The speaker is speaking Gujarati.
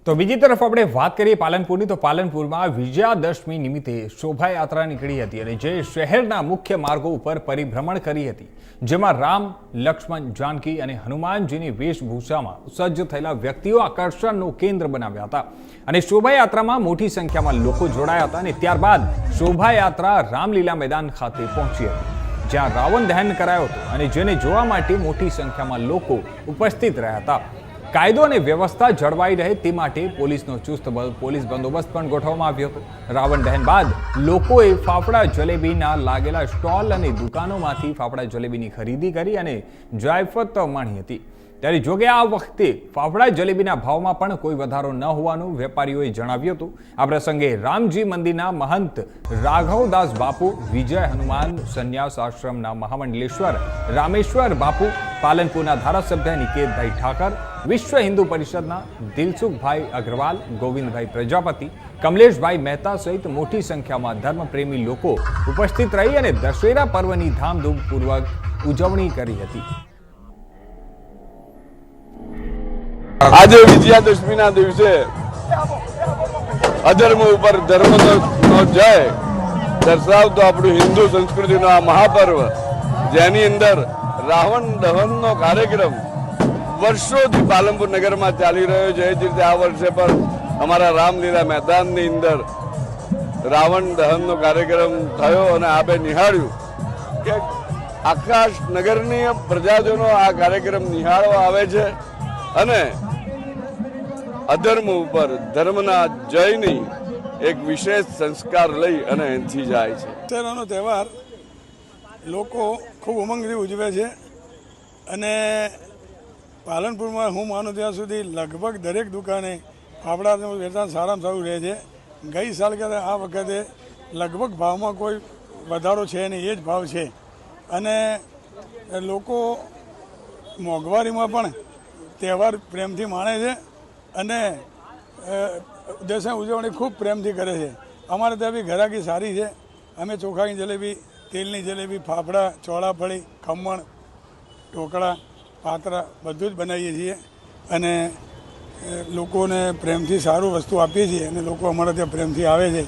તો બીજી તરફ આપણે વાત કરીએ પાલનપુરની તો પાલનપુરમાં વિજયાદશમી નિમિત્તે શોભાયાત્રા નીકળી હતી અને જે શહેરના મુખ્ય માર્ગો ઉપર પરિભ્રમણ કરી હતી, જેમાં રામ, લક્ષ્મણ, જાનકી અને હનુમાનજીની વેશભૂષામાં સજ્જ થયેલા વ્યક્તિઓ આકર્ષણનું કેન્દ્ર બનાવ્યા હતા અને શોભાયાત્રામાં મોટી સંખ્યામાં લોકો જોડાયા હતા અને ત્યારબાદ શોભાયાત્રા રામલીલા મેદાન ખાતે પહોંચી હતી, જ્યાં રાવણ દહન કરાયો હતો અને જેને જોવા માટે મોટી સંખ્યામાં લોકો ઉપસ્થિત રહ્યા હતા। કાયદો અને વ્યવસ્થા જળવાઈ રહે તે માટે પોલીસનો ચુસ્ત પોલીસ બંદોબસ્ત પણ ગોઠવવામાં આવ્યો હતો। રાવણ દહન બાદ લોકોએ ફાફડા જલેબીના લાગેલા સ્ટોલ અને દુકાનોમાંથી ફાફડા જલેબીની ખરીદી કરી અને જાયફત માણી હતી। ત્યારે જોકે આ વખતે ફાફડા જલેબીના ભાવમાં પણ કોઈ વધારો ન હોવાનું વેપારીઓએ જણાવ્યું હતું। આ પ્રસંગે રામજી મંદિરના મહંત રાઘવદાસ બાપુ, વિજય હનુમાન સંન્યાસ આશ્રમના મહામંડલેશ્વર રામેશ્વર બાપુ, પાલનપુરના ધારાસભ્ય નિકેતભાઈ ઠાકર, વિશ્વ હિન્દુ પરિષદના દિલસુખભાઈ અગ્રવાલ, ગોવિંદભાઈ પ્રજાપતિ, કમલેશભાઈ મહેતા સહિત મોટી સંખ્યામાં ધર્મપ્રેમી લોકો ઉપસ્થિત રહી અને દશેરા પર્વની ધામધૂમપૂર્વક ઉજવણી કરી હતી। આજે વિજયાદશમીના દિવસે અધર્મ ઉપર ધર્મનો જય દર્શાવતો આપણું હિન્દુ સંસ્કૃતિનો આ મહાપર્વ, જેની અંદર રાવણ દહનનો કાર્યક્રમ વર્ષોથી પાલનપુર નગરમાં ચાલી રહ્યો છે। એ જ રીતે આ વર્ષે પણ અમારા રામલીલા મેદાનની અંદર રાવણ દહનનો કાર્યક્રમ થયો અને આપે નિહાળ્યું કે આખા નગરની પ્રજાજનો આ કાર્યક્રમ નિહાળવા આવે છે અને અધર્મ ઉપર ધર્મના જયની એક વિશેષ સંસ્કાર લઈ અને અહીંથી જાય છે। દશેરાનો તહેવાર લોકો ખૂબ ઉમંગથી ઉજવે છે અને પાલનપુરમાં હું માનું ત્યાં સુધી લગભગ દરેક દુકાને ફાફડાનું વેચાણ સારામાં સારું રહે છે। ગઈ સાલ કરતાં આ વખતે લગભગ ભાવમાં કોઈ વધારો છે નહીં, એ જ ભાવ છે અને લોકો મોંઘવારીમાં પણ તહેવાર પ્રેમથી માણે છે અને દશેરાની ઉજવણી ખૂબ પ્રેમથી કરે છે। અમારે ત્યાં બી ઘરાકી સારી છે। અમે ચોખાની જલેબી, તેલની જલેબી, ફાફડા, ચોળાફળી, ખમણ, ઢોકળા, પાતરા બધું જ બનાવીએ છીએ અને લોકોને પ્રેમથી સારું વસ્તુ આપીએ છીએ અને લોકો અમારા ત્યાં પ્રેમથી આવે છે।